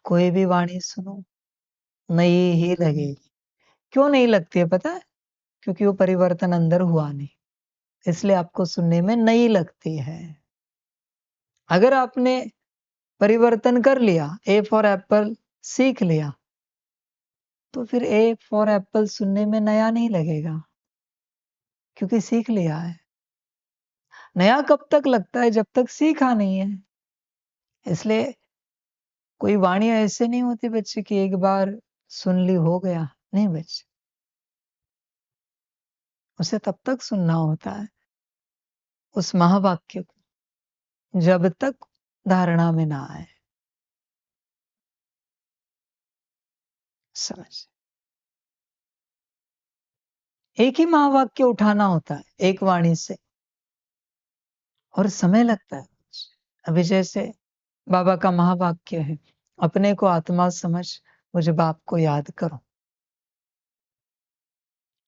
कोई भी वाणी सुनो, नई ही लगेगी। क्यों नहीं लगती है पता है? क्योंकि वो परिवर्तन अंदर हुआ नहीं, इसलिए आपको सुनने में नई लगती है। अगर आपने परिवर्तन कर लिया, ए फॉर एप्पल सीख लिया, तो फिर ए फॉर एप्पल सुनने में नया नहीं लगेगा, क्योंकि सीख लिया है। नया कब तक लगता है? जब तक सीखा नहीं है। इसलिए कोई वाणी ऐसे नहीं होती बच्चे कि एक बार सुन ली हो गया, नहीं बच्चे, उसे तब तक सुनना होता है उस महावाक्य को, जब तक धारणा में ना आए। समझ? एक ही महावाक्य उठाना होता है एक वाणी से, और समय लगता है। अभी जैसे बाबा का महावाक्य है, अपने को आत्मा समझ, मुझे बाप को याद करो।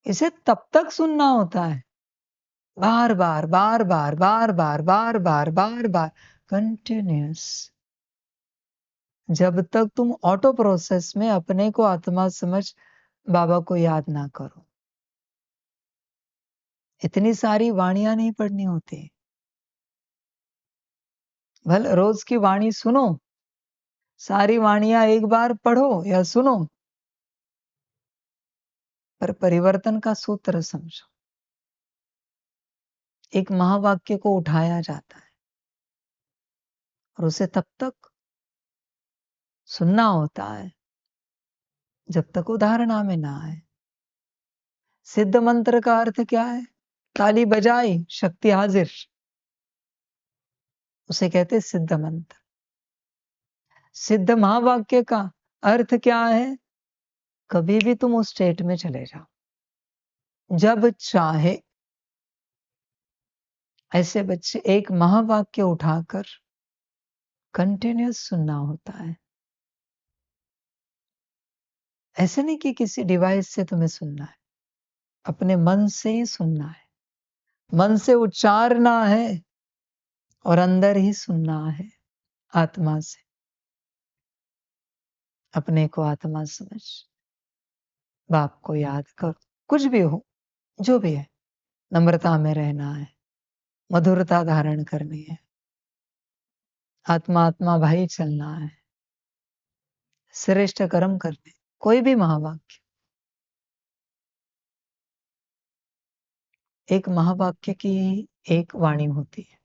इसे तब तक सुनना होता है, बार बार बार बार बार बार बार बार बार बार, कंटिन्यूस, जब तक तुम ऑटो प्रोसेस में अपने को आत्मा समझ बाबा को याद ना करो। इतनी सारी वाणियां नहीं पढ़नी होती। भले रोज की वाणी सुनो, सारी वाणियां एक बार पढ़ो या सुनो, पर परिवर्तन का सूत्र समझो। एक महावाक्य को उठाया जाता है और उसे तब तक सुनना होता है जब तक उदाहरणा में ना आए। सिद्ध मंत्र का अर्थ क्या है? ताली बजाई शक्ति हाजिर, उसे कहते सिद्ध मंत्र। सिद्ध महावाक्य का अर्थ क्या है? कभी भी तुम उस स्टेट में चले जाओ, जब चाहे। ऐसे बच्चे एक महावाक्य उठाकर कंटिन्यूस सुनना होता है। ऐसे नहीं कि किसी डिवाइस से तुम्हें सुनना है, अपने मन से ही सुनना है, मन से उच्चारना है और अंदर ही सुनना है, आत्मा से। अपने को आत्मा समझ, बाप को याद करो। कुछ भी हो, जो भी है, नम्रता में रहना है, मधुरता धारण करनी है, आत्मा आत्मा भाई चलना है, श्रेष्ठ कर्म करने। कोई भी महावाक्य, एक महावाक्य की एक वाणी होती है।